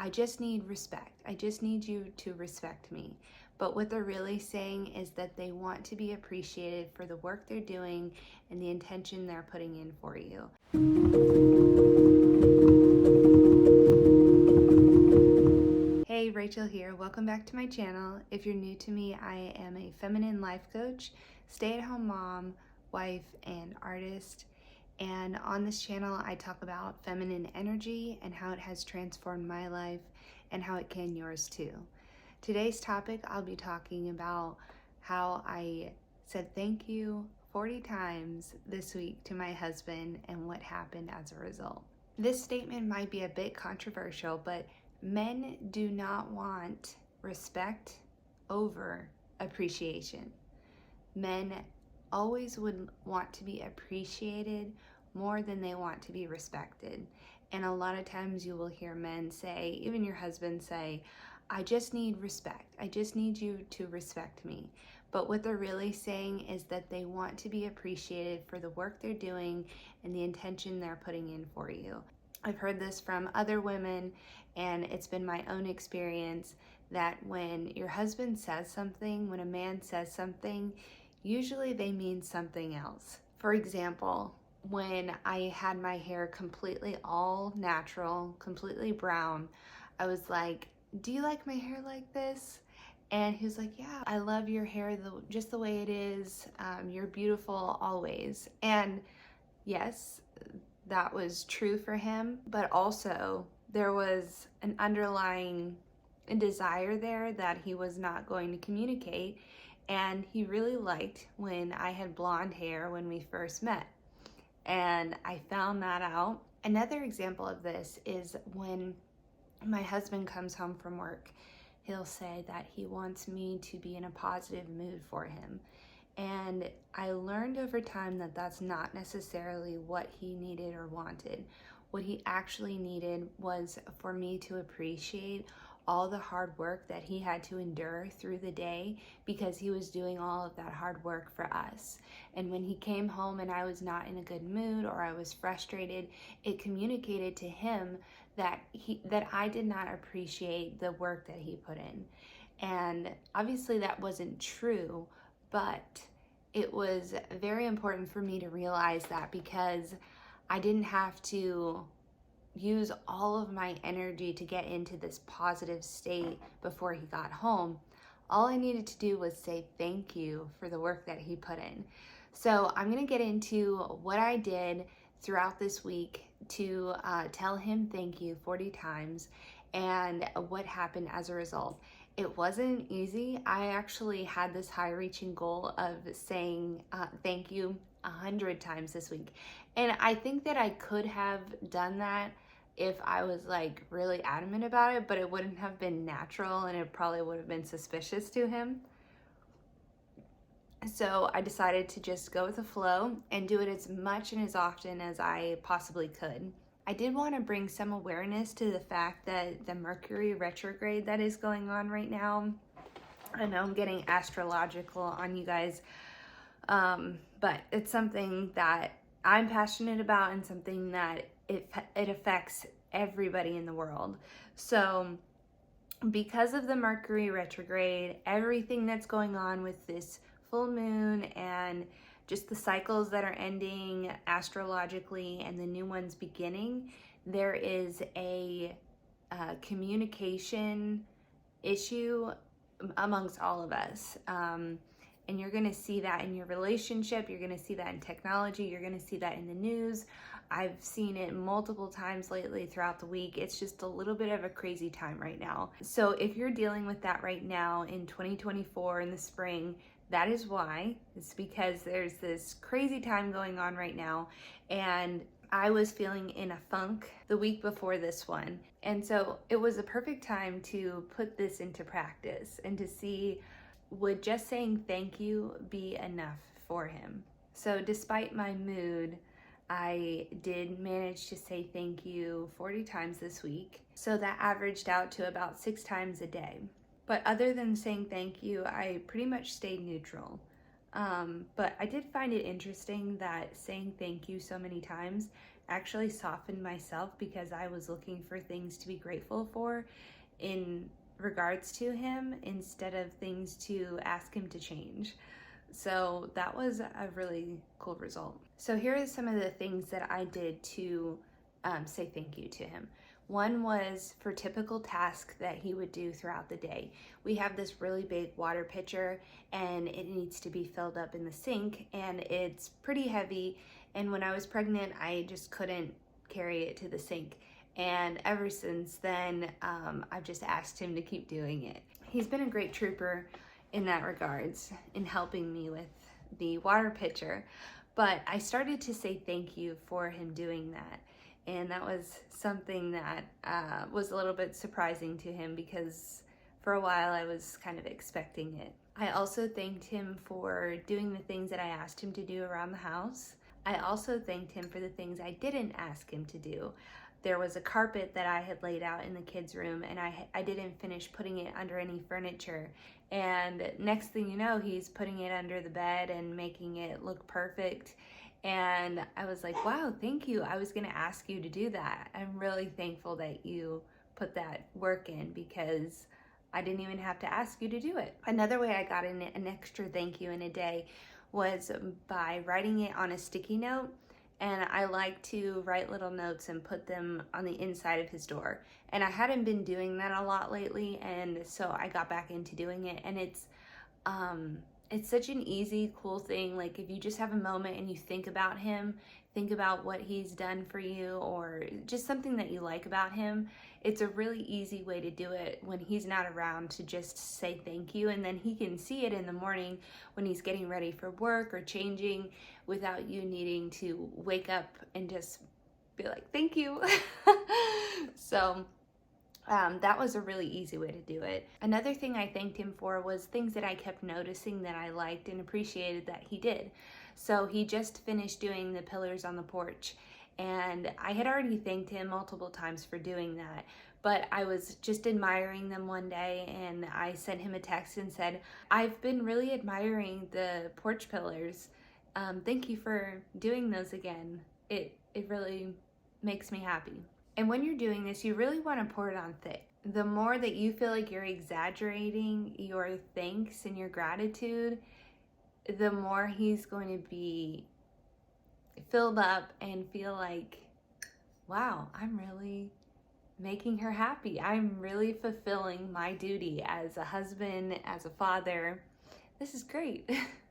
I just need respect. I just need you to respect me. But what they're really saying is that they want to be appreciated for the work they're doing and the intention they're putting in for you. Hey, Rachel here. Welcome back to my channel. If you're new to me, I am a feminine life coach, stay-at-home mom, wife, and artist. And on this channel, I talk about feminine energy and how it has transformed my life and how it can yours too. Today's topic, I'll be talking about how I said thank you 40 times this week to my husband and what happened as a result. This statement might be a bit controversial, but men do not want respect over appreciation. Men always would want to be appreciated more than they want to be respected. And a lot of times you will hear men say, even your husband say, I just need respect. I just need you to respect me. But what they're really saying is that they want to be appreciated for the work they're doing and the intention they're putting in for you. I've heard this from other women, and it's been my own experience that when your husband says something, when a man says something, usually they mean something else. For example, when I had my hair completely all natural, completely brown, I was like, do you like my hair like this? And he was like, yeah, I love your hair just the way it is. You're beautiful always. And yes, that was true for him, but also there was an underlying desire there that he was not going to communicate, and he really liked when I had blonde hair when we first met, and I found that out. Another example of this is when my husband comes home from work, he'll say that he wants me to be in a positive mood for him. And I learned over time that that's not necessarily what he needed or wanted. What he actually needed was for me to appreciate all the hard work that he had to endure through the day, because he was doing all of that hard work for us. And when he came home and I was not in a good mood or I was frustrated, it communicated to him that I did not appreciate the work that he put in. And obviously that wasn't true, but it was very important for me to realize that, because I didn't have to use all of my energy to get into this positive state before he got home. All I needed to do was say thank you for the work that he put in. So I'm gonna get into what I did throughout this week to tell him thank you 40 times and what happened as a result. It wasn't easy. I actually had this high-reaching goal of saying thank you 100 times this week. And I think that I could have done that if I was like really adamant about it, but it wouldn't have been natural and it probably would have been suspicious to him. So I decided to just go with the flow and do it as much and as often as I possibly could. I did want to bring some awareness to the fact that the Mercury Retrograde that is going on right now, I know I'm getting astrological on you guys, but it's something that I'm passionate about and something that it affects everybody in the world. So because of the Mercury Retrograde, everything that's going on with this full moon and just the cycles that are ending astrologically and the new ones beginning, there is a communication issue amongst all of us. And you're gonna see that in your relationship, you're gonna see that in technology, you're gonna see that in the news. I've seen it multiple times lately throughout the week. It's just a little bit of a crazy time right now. So if you're dealing with that right now in 2024 in the spring, that is why. It's because there's this crazy time going on right now, and I was feeling in a funk the week before this one. And so it was a perfect time to put this into practice and to see, would just saying thank you be enough for him? So despite my mood, I did manage to say thank you 40 times this week. So that averaged out to about 6 times a day. But other than saying thank you, I pretty much stayed neutral. But I did find it interesting that saying thank you so many times actually softened myself because I was looking for things to be grateful for in regards to him instead of things to ask him to change. So that was a really cool result. So here are some of the things that I did to say thank you to him. One was for typical tasks that he would do throughout the day. We have this really big water pitcher and it needs to be filled up in the sink, and it's pretty heavy. And when I was pregnant, I just couldn't carry it to the sink. And ever since then, I've just asked him to keep doing it. He's been a great trooper in that regards, in helping me with the water pitcher. But I started to say thank you for him doing that. And that was something that was a little bit surprising to him, because for a while I was kind of expecting it. I also thanked him for doing the things that I asked him to do around the house. I also thanked him for the things I didn't ask him to do. There was a carpet that I had laid out in the kids' room, and I didn't finish putting it under any furniture. And next thing you know, he's putting it under the bed and making it look perfect. And I was like, wow, thank you. I was gonna ask you to do that. I'm really thankful that you put that work in, because I didn't even have to ask you to do it. Another way I got an extra thank you in a day was by writing it on a sticky note. And I like to write little notes and put them on the inside of his door. And I hadn't been doing that a lot lately, and so I got back into doing it. And it's such an easy, cool thing. Like, if you just have a moment and you think about him, think about what he's done for you, or just something that you like about him, it's a really easy way to do it when he's not around, to just say thank you. And then he can see it in the morning when he's getting ready for work or changing, without you needing to wake up and just be like, thank you. So that was a really easy way to do it. Another thing I thanked him for was things that I kept noticing that I liked and appreciated that he did. So he just finished doing the pillars on the porch, and I had already thanked him multiple times for doing that, but I was just admiring them one day, and I sent him a text and said, I've been really admiring the porch pillars. Thank you for doing those again. It really makes me happy. And when you're doing this, you really want to pour it on thick. The more that you feel like you're exaggerating your thanks and your gratitude, the more he's going to be filled up and feel like, wow, I'm really making her happy. I'm really fulfilling my duty as a husband, as a father. This is great.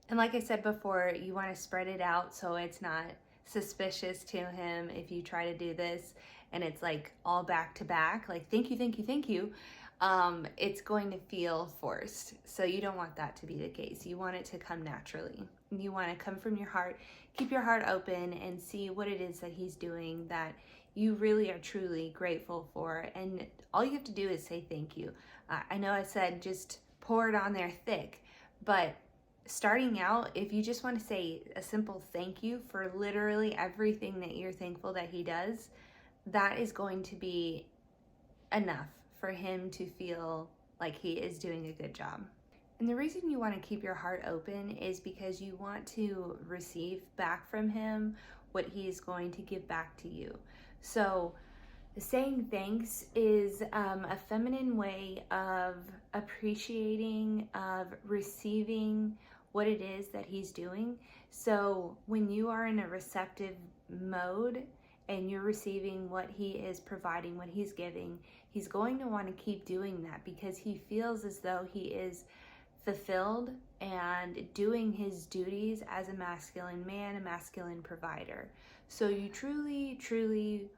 And like I said before, you want to spread it out so it's not suspicious to him if you try to do this and it's like all back to back, like thank you, thank you, thank you. It's going to feel forced. So you don't want that to be the case. You want it to come naturally. You want to come from your heart. Keep your heart open and see what it is that he's doing that you really are truly grateful for. And all you have to do is say thank you. I know I said just pour it on there thick, but starting out, if you just want to say a simple thank you for literally everything that you're thankful that he does, that is going to be enough for him to feel like he is doing a good job. And the reason you want to keep your heart open is because you want to receive back from him what he is going to give back to you. So saying thanks is a feminine way of appreciating, of receiving what it is that he's doing. So when you are in a receptive mode and you're receiving what he is providing, what he's giving, he's going to want to keep doing that because he feels as though he is fulfilled and doing his duties as a masculine man, a masculine provider. So you truly, truly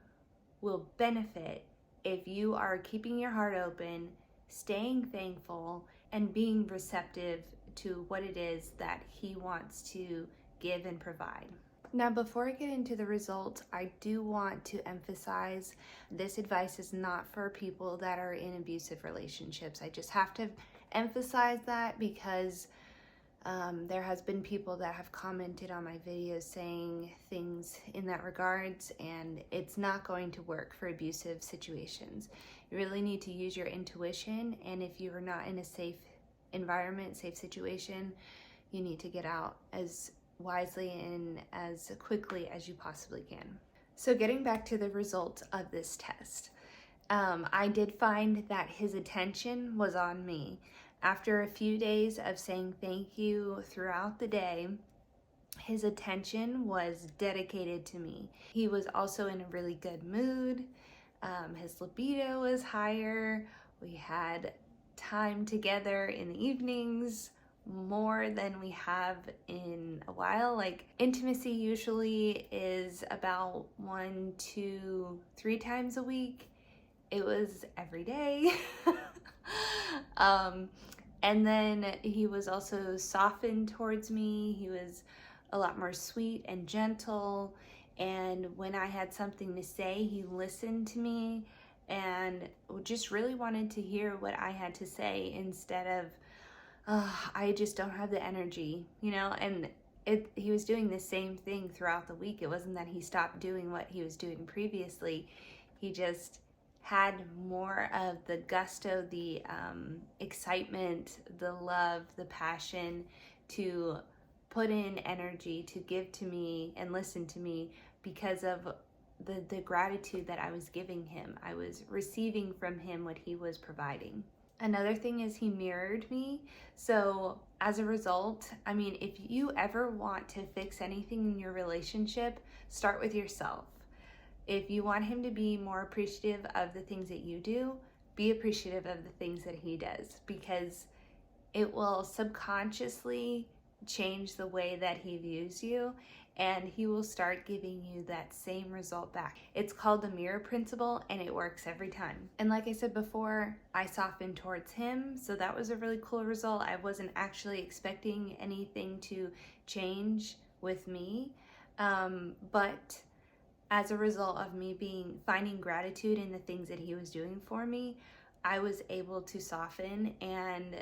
will benefit if you are keeping your heart open, staying thankful, and being receptive to what it is that he wants to give and provide. Now, before I get into the results, I do want to emphasize this advice is not for people that are in abusive relationships. I just have to emphasize that because there has been people that have commented on my videos saying things in that regards, and it's not going to work for abusive situations. You really need to use your intuition, and if you are not in a safe environment, safe situation, you need to get out as wisely and as quickly as you possibly can. So getting back to the results of this test, I did find that his attention was on me. After a few days of saying thank you throughout the day, his attention was dedicated to me. He was also in a really good mood. His libido was higher. We had time together in the evenings, more than we have in a while. Like, intimacy usually is about 1, 2, 3 times a week. It was every day. um, and then he was also softened towards me. He was a lot more sweet and gentle. And when I had something to say, he listened to me and just really wanted to hear what I had to say instead of, I just don't have the energy, you know? And he was doing the same thing throughout the week. It wasn't that he stopped doing what he was doing previously. He just had more of the gusto, the excitement, the love, the passion to put in energy to give to me and listen to me because of the gratitude that I was giving him. I was receiving from him what he was providing. Another thing is he mirrored me. So as a result, I mean, if you ever want to fix anything in your relationship, start with yourself. If you want him to be more appreciative of the things that you do, be appreciative of the things that he does, because it will subconsciously change the way that he views you, and he will start giving you that same result back. It's called the mirror principle, and it works every time. And like I said before, I softened towards him, so that was a really cool result. I wasn't actually expecting anything to change with me, but as a result of me finding gratitude in the things that he was doing for me, I was able to soften and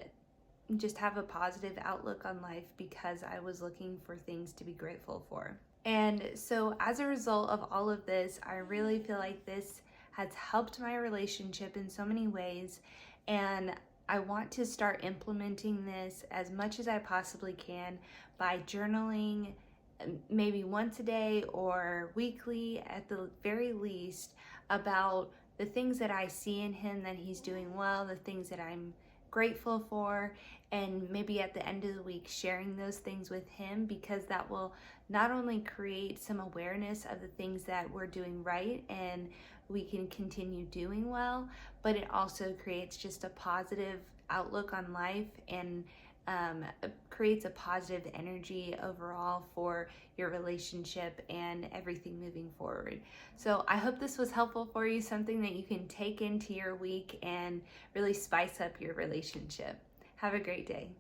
just have a positive outlook on life because I was looking for things to be grateful for. And so as a result of all of this, I really feel like this has helped my relationship in so many ways, and I want to start implementing this as much as I possibly can by journaling maybe once a day or weekly at the very least about the things that I see in him that he's doing well, the things that I'm grateful for, and maybe at the end of the week sharing those things with him, because that will not only create some awareness of the things that we're doing right and we can continue doing well, but it also creates just a positive outlook on life and creates a positive energy overall for your relationship and everything moving forward. So I hope this was helpful for you, something that you can take into your week and really spice up your relationship. Have a great day.